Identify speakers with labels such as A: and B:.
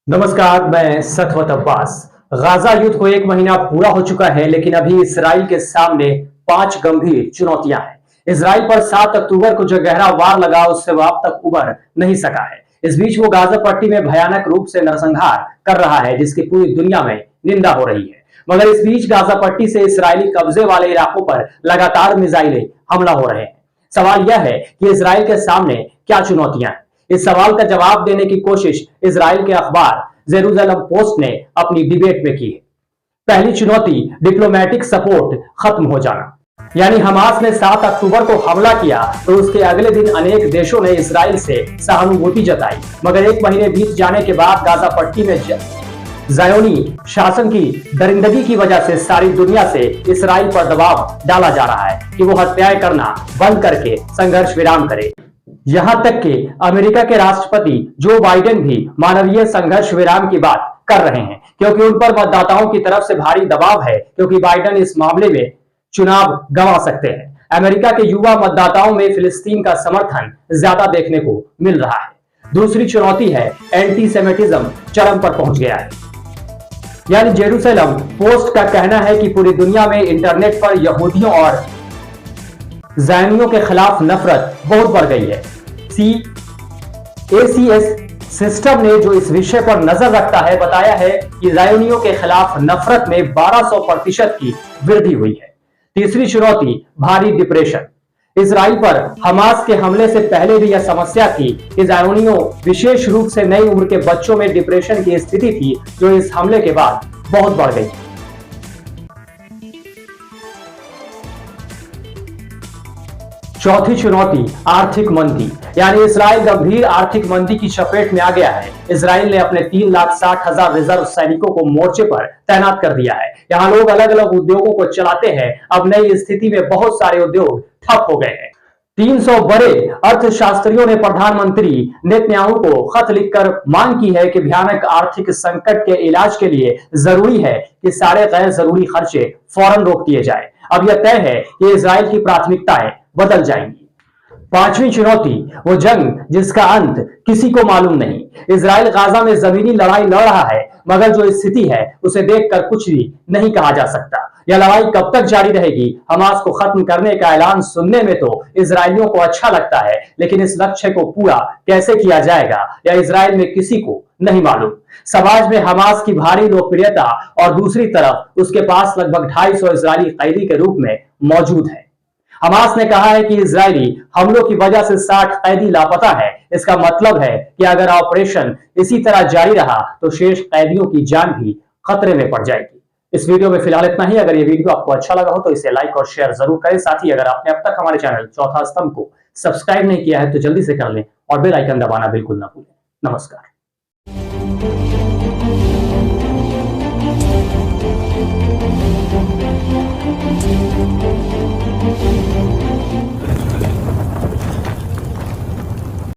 A: नमस्कार, मैं सखवत अब्बास। गाजा युद्ध को एक महीना पूरा हो चुका है, लेकिन अभी इसराइल के सामने 5 गंभीर चुनौतियां हैं। इसराइल पर 7 अक्टूबर को जो गहरा वार लगा, उससे वह अब तक उबर नहीं सका है। इस बीच वो गाजा पट्टी में भयानक रूप से नरसंहार कर रहा है, जिसकी पूरी दुनिया में निंदा हो रही है। मगर इस बीच गाजा पट्टी से इसराइली कब्जे वाले इलाकों पर लगातार मिसाइलें हमला हो रहे हैं। सवाल यह है कि इसराइल के सामने क्या चुनौतियां हैं। इस सवाल का जवाब देने की कोशिश इसराइल के अखबार जेरूसलम पोस्ट ने अपनी डिबेट में की है। पहली चुनौती, डिप्लोमेटिक सपोर्ट खत्म हो जाना। यानी हमास ने 7 अक्टूबर को हमला किया तो उसके अगले दिन अनेक देशों ने इसराइल से सहानुभूति जताई, मगर एक महीने बीत जाने के बाद गाजा पट्टी में ज़ायोनी शासन की दरिंदगी की वजह से सारी दुनिया से इसराइल पर दबाव डाला जा रहा है कि वो हत्याएं करना बंद करके संघर्ष विराम करे। यहां तक कि अमेरिका के राष्ट्रपति जो बाइडेन भी मानवीय संघर्ष विराम की बात कर रहे हैं, क्योंकि उन पर मतदाताओं की तरफ से भारी दबाव है, क्योंकि बाइडेन इस मामले में चुनाव गंवा सकते हैं। अमेरिका के युवा मतदाताओं में फिलिस्तीन का समर्थन ज्यादा देखने को मिल रहा है। दूसरी चुनौती है, एंटीसेमिटिज्म चरम पर पहुंच गया है। यानी जेरूसलम पोस्ट का कहना है कि पूरी दुनिया में इंटरनेट पर यहूदियों और ज़ायनियों के खिलाफ नफरत बहुत बढ़ गई है। ACS सिस्टम ने, जो इस विषय पर नजर रखता है, बताया है कि ज़ायनियों के खिलाफ नफरत में 1200% की वृद्धि हुई है। तीसरी चुनौती, भारी डिप्रेशन। इसराइल पर हमास के हमले से पहले भी यह समस्या थी कि ज़ायनियों, विशेष रूप से नई उम्र के बच्चों में डिप्रेशन की स्थिति थी, जो इस हमले के बाद बहुत बढ़ गई। चौथी चुनौती, आर्थिक मंदी। यानी इसराइल गंभीर आर्थिक मंदी की चपेट में आ गया है। इसराइल ने अपने 3,60,000 रिजर्व सैनिकों को मोर्चे पर तैनात कर दिया है। यहाँ लोग अलग अलग उद्योगों को चलाते हैं। अब नई स्थिति में बहुत सारे उद्योग ठप हो गए हैं। 300 बड़े अर्थशास्त्रियों ने प्रधानमंत्री नेतन्याहू को खत लिखकर मांग की है कि भयानक आर्थिक संकट के इलाज के लिए जरूरी है कि सारे गैर जरूरी खर्चे फौरन रोक दिए जाए। अब यह तय है कि इसराइल की प्राथमिकताएं बदल जाएंगी। पांचवी चुनौती, वो जंग जिसका अंत किसी को मालूम नहीं। इसराइल गाजा में जमीनी लड़ाई लड़ रहा है, मगर जो स्थिति है उसे देखकर कुछ भी नहीं कहा जा सकता। यह लड़ाई कब तक जारी रहेगी? हमास को खत्म करने का ऐलान सुनने में तो इजरायलियों को अच्छा लगता है, लेकिन इस लक्ष्य को पूरा कैसे किया जाएगा यह इजराइल में किसी को नहीं मालूम। समाज में हमास की भारी लोकप्रियता और दूसरी तरफ उसके पास लगभग 250 इजरायली कैदी के रूप में मौजूद है। हमास ने कहा है कि इजरायली हमलों की वजह से 60 कैदी लापता है। इसका मतलब है कि अगर ऑपरेशन इसी तरह जारी रहा तो शेष कैदियों की जान भी खतरे में पड़ जाएगी। इस वीडियो में फिलहाल इतना ही। अगर ये वीडियो आपको अच्छा लगा हो तो इसे लाइक और शेयर जरूर करें। साथ ही अगर आपने अब तक हमारे चैनल चौथा स्तंभ को सब्सक्राइब नहीं किया है तो जल्दी से कर लें और बेल आइकन दबाना बिल्कुल ना भूलें। नमस्कार।